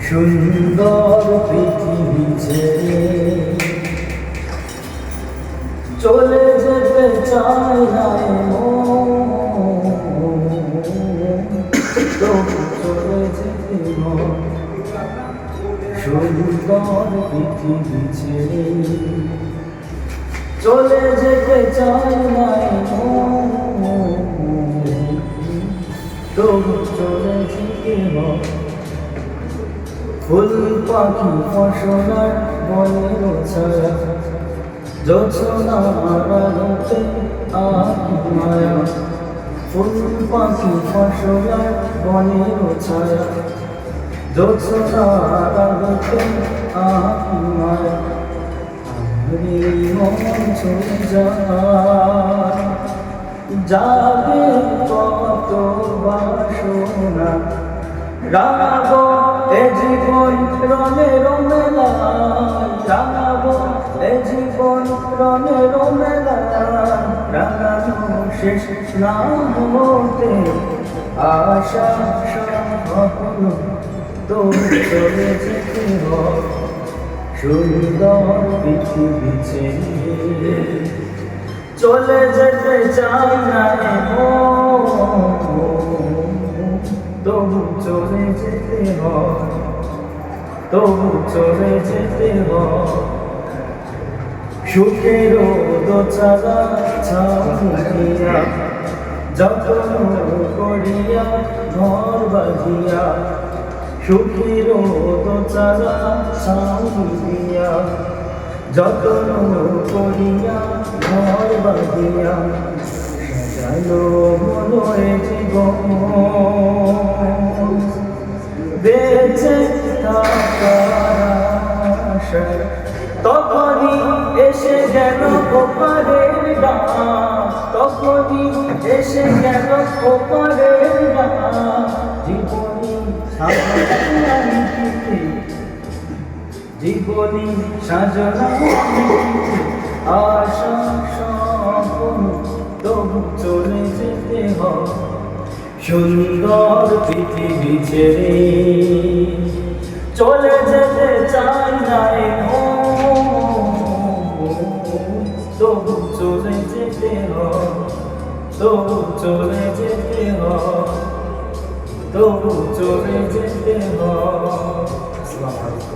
সুন্দর পৃথিবী ছেড়ে চলে যেতে চাই না চলে যেতে সুন্দর পৃথিবী ছেড়ে চলে যেতে চাই না চলে যেতে ফুল পাখি ফসলার বনের ছায়া জোছনা আড়ালতে আকি মায়া ফুল পাখি ফসলার বনের ছায়া জোছনা আড়ালতে আকি মায়া মন ছুঁয়ে যায় যাবে কত বাসনা রাঙাবো এ জীবন রমে রমেলায় রাঙাবো এ জীবন রমে রমেলায় রাঙানো শেষ না হতে আশা স্বপ্ন তো চলে যেতে হয় সুন্দর পৃথিবী ছেড়ে চলে যেতে চাই না তবু চলে যেতে হয় তবু চলে যেতে হয় সুখেরও দোচালা ছাউনিয়া যত্ন করিয়া ঘর বাঁধিয়া সুখেরও দোচালা ছাউনিয়া যত্ন করিয়া ঘর বাঁধিয়া সাজালো হলো এ জীবন বেঁচে থাকার আশায় তখনই এসে গেল ওপারের ডাক তখনই এসে গেল ওপারের ডাক জীবনী সাজনা আশা স্বপ্ন তবু চলে যেতে হয় সুন্দর পৃথিবী ছেড়ে চলে যেতে চাই না তবু চলে যেতে হয় তবু চলে যেতে হয় তবু চলে যেতে হয়।